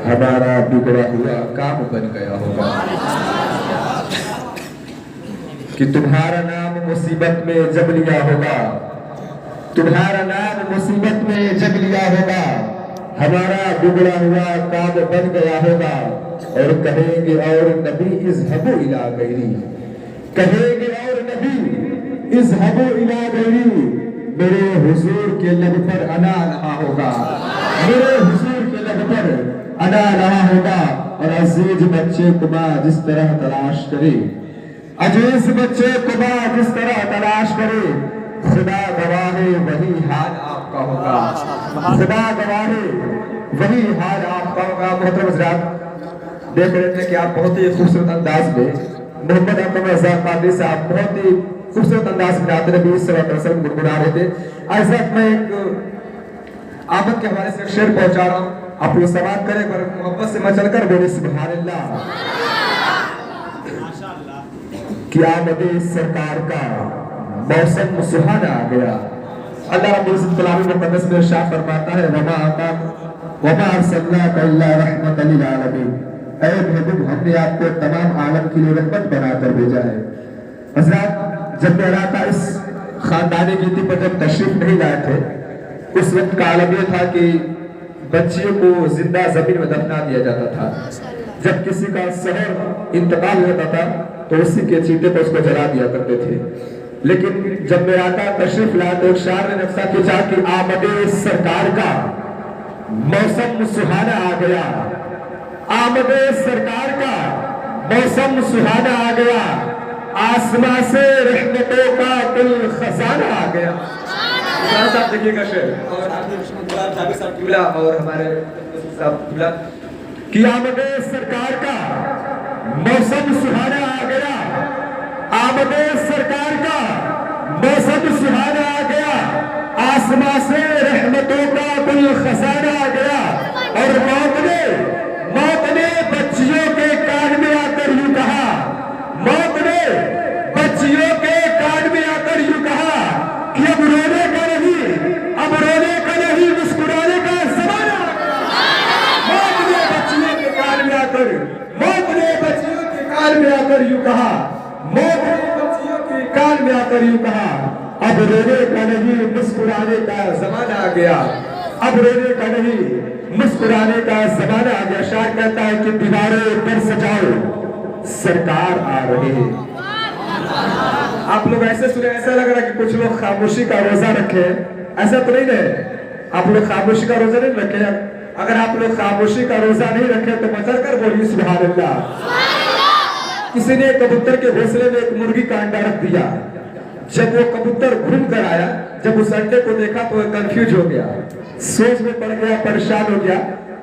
हमारा बिगड़ा हुआ काम बन गया होगा कि तुम्हारा नाम मुसीबत में जब लिया होगा, तुम्हारा नाम मुसीबत में जब लिया होगा, हमारा बिगड़ा हुआ काम बन गया होगा। और कहेंगे और नबी इज़हबू इला गैरी, कहेंगे और नबी इज़हबू इला गैरी, मेरे हुजूर के लब पर अना रहा होगा, मेरे हुजूर के लब पर अना रहा होगा। और अजीज बच्चे को माँ जिस तरह तलाश करे, अजीज बच्चे को माँ जिस तरह तलाश करे, खुदा गवाहे वही हाल आपका होगा, खुदा गवाहे वही हाल आपका होगा। मोहतरम हज़रात, देख रहे थे कि आप बहुत ही खूबसूरत अंदाज में मोहम्मद अकरम रज़ा कादरी साहब बहुत ही खूबसूरत अंदाज में आते नबी सल्लल्लाहु अलैहि वसल्लम गुनगुना रहे थे। ऐसा मैं एक आमद के हवाले से शेर पहुंचा रहा हूँ, आप लोग समाप्त करें पर मोहब्बत से मचल कर बोले सुभान अल्लाह। कि आमदे सरकार का मौसम सुहाना आ गया। अल्लाह रब्बुल इज़्ज़त कलाम मुक़द्दस में इरशाद फरमाता है, वमा अरसलनाका इल्ला रहमतन लिल आलमीन, ऐ महबूब हमने आपको तमाम आलम के लिए रहमत बनाकर भेजा है। हज़रात, जब मेरा था इस खानदानी गिनती पर जब तशरीफ नहीं लाए थे, उस वक्त का आलम यह था कि बच्चियों को जिंदा जमीन में दफना दिया जाता था। जब किसी का शहर इंतकाल होता था तो उसी के चीते पर उसको जला दिया करते थे। लेकिन जब मेरा का तशरीफ लाया तो एक शायर ने नक्शा खींचा कि आमदे सरकार का मौसम सुहाना आ गया, आमदे सरकार का मौसम सुहाना आ गया, आसमां से रहमतों का कुल खजाना आ गया। साहब देखिएगा शेर और हमारे साहब कि आमदे सरकार का मौसम सुहाना आ गया, आमदे सरकार का मौसम सुहाना आ गया, आसमां से रहमतों का कुल खजाना आ गया। और मौत ने बच्चियों के कान में आकर यूं कहा, मौत ने बच्चियों के कान में आकर यूं कहा कि अब रोने का नहीं, अब रोने का नहीं, मुस्कुराने का ज़माना आ गया। मौत ने बच्चियों के कान में आकर, मौत ने बच्चियों के कान में आकर यूं कहा, मौत ने बच्चियों के कान में आकर यूं कहा, अब रोने का नहीं, मुस्कुराने का ज़माना आ गया, अब रोने का नहीं, मुस्कुराने का ज़माना आ गया। शायर कहता है कि दीवारों पर सजाओ सरकार आ रहे हैं। आप लोग ऐसे सुने, ऐसा लग रहा है कि कुछ लोग खामोशी का रोजा रखे, ऐसा तो नहीं है। आप लोग खामोशी का रोजा नहीं रखे? अगर आप लोग खामोशी का रोजा नहीं रखे तो मचल कर बोलिए सुभान अल्लाह। किसी ने कबूतर के घोंसले में एक मुर्गी का अंडा रख दिया। जब वो कबूतर घूम कर आया, जब उस अंडे को देखा तो कंफ्यूज हो गया, सोच में पड़ गया, परेशान हो गया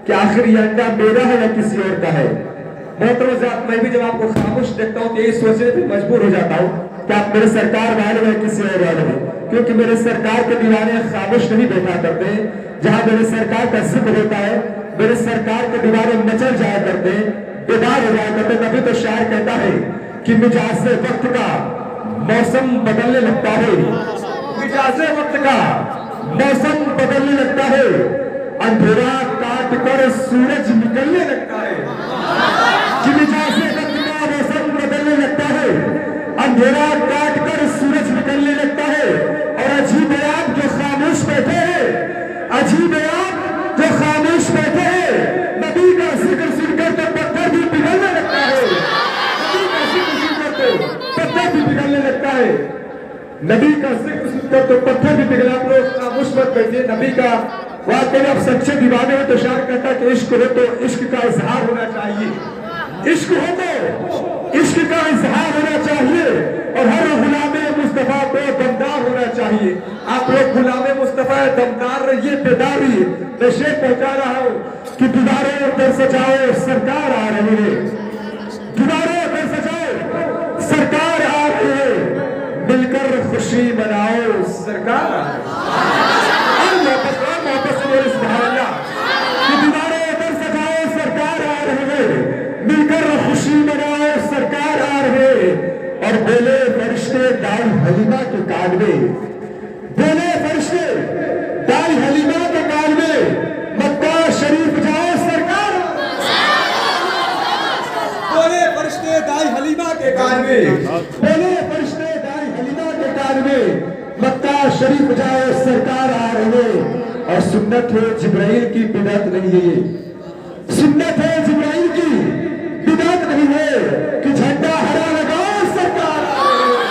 कि आखिर ये अंडा मेरा है या किसी और का है। मोहतरम, मैं भी जब आपको खामोश देखता हूँ तो यही सोचने पर मजबूर हो जाता हूँ कि आप मेरे सरकार वाले हैं किसी और वाले हैं, क्योंकि मेरे सरकार के दीवाने खामोश नहीं बैठा करते। जहाँ मेरे सरकार का जिक्र होता है, मेरे सरकार के दीवाने मचल जाया करते, बेदार हो जाया करते। तभी तो शायर कहता है कि मिजाज वक्त का मौसम बदलने लगता है, मिजाज वक्त का मौसम बदलने लगता है, अंधेरा काट कर सूरज निकलने लगता है। कि मिजाज वक्त का मौसम बदलने लगता है, अंधेरा काट कर सूरज निकलने लगता है। और अजीब है आप जो खामोश बैठे हैं, अजीब है आप जो खामोश बैठे हैं, नबी का जिक्र सुनकर तो पत्थर भी पिघलने लगता है, नबी का जिक्र सुनकर तो पत्थर भी पिघलने लगता है, नबी का जिक्र सुनकर तो पत्थर भी पिघला। आप लोग खामोश मत बैठिए। नबी का वाकई आप सच्चे दीवाने हो तो शायर कहता है कि इश्क हो तो इश्क का इजहार होना चाहिए, इश्क हो तो इश्क का इजहार होना चाहिए, और हर गुलामे मुस्तफा को दमदार होना चाहिए। आप लोग गुलामे मुस्तफा दमदार रहिए, बेदार रहिए। मैं शेर पहुंचा रहा हूँ कि दीवारों पर सजाओ सरकार आ रही है, दीवारों पर सजाओ सरकार आ रही है, मिलकर खुशी मनाओ सरकार आ रही है। दीवारों पर सजाओ सरकार आ रही है, मिलकर खुशी मनाओ सरकार आ रही है। और बोले फरिश्ते दाई हलीमा के कान में, बोले फरिश्ते दाई हलीमा के कान में, मक्का शरीफ जाओ सरकार। शरीफ जाए सरकार आ रही है। और सुन्नत है जिब्राइल की बिदअत नहीं है ये, सुन्नत है जिब्राइल की बिदअत नहीं है कि झंडा हरा लगाओ सरकार आ रही है,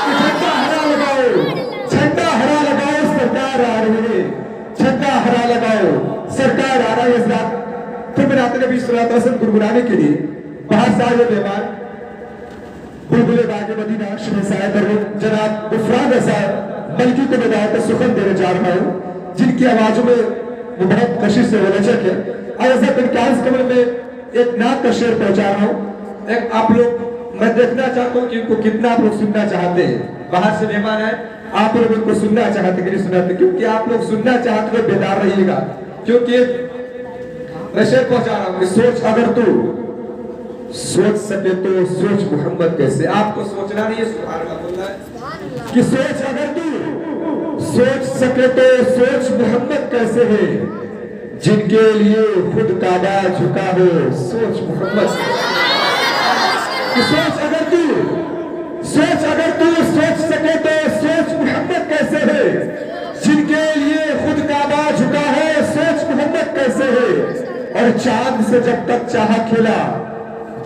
कि झंडा हरा लगाओ, झंडा हरा लगाओ सरकार आ रही है, झंडा हरा लगाओ सरकार आ रहा है। इस रात फिर मैंने आते नबी सल्लल्लाहु अलैहि वसल्लम गुनगुनाने के लिए बाहर से आए मेहमान बुलबुले बागे मदीना शहंशाह जनाब गुफरान साहब मलकी को बधाई का सुखन देने जा रहा हूँ, जिनकी आवाजों में वो बहुत कशिश से वलचक है। और ऐसा इनकाज कमल में एक नात का शेर पहुंचा रहा हूँ। एक आप लोग मैं देखना चाहता हूँ कि इनको कितना आप लोग सुनना चाहते हैं। बाहर से मेहमान है, आप लोग इनको सुनना चाहते कि नहीं सुनाते, क्योंकि आप लोग सुनना चाहते हो बेदार रहिएगा। क्योंकि मैं शेर पहुंचा रहा हूँ कि सोच अगर तू सोच सके तो सोच मोहम्मद कैसे। आपको सोचना नहीं है, सुभान अल्लाह बोलना है कि सोच अगर तू सोच सके तो सोच मोहम्मद कैसे है, जिनके लिए खुद काबा झुका हो सोच मोहम्मद। कि सोच अगर तू सोच सके तो सोच मोहम्मद कैसे है, जिनके लिए खुद काबा झुका हो सोच मोहम्मद कैसे है। और चांद से जब तक चाहा खेला,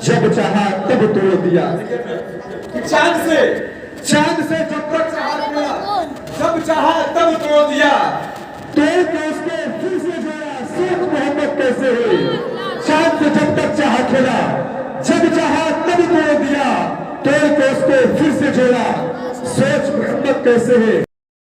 जब चाहा तब तोड़ दिया। चांद से जब तक चाहा खेला, जब चाहा तब तोड़ दिया। तोड़ के उसको फिर से जोड़ा सोच मोहम्मद कैसे है। चांद से जब तक चाहा खेला, जब चाहा तब तोड़ दिया। तोड़ के उसको फिर से जोड़ा सोच मोहम्मद कैसे है।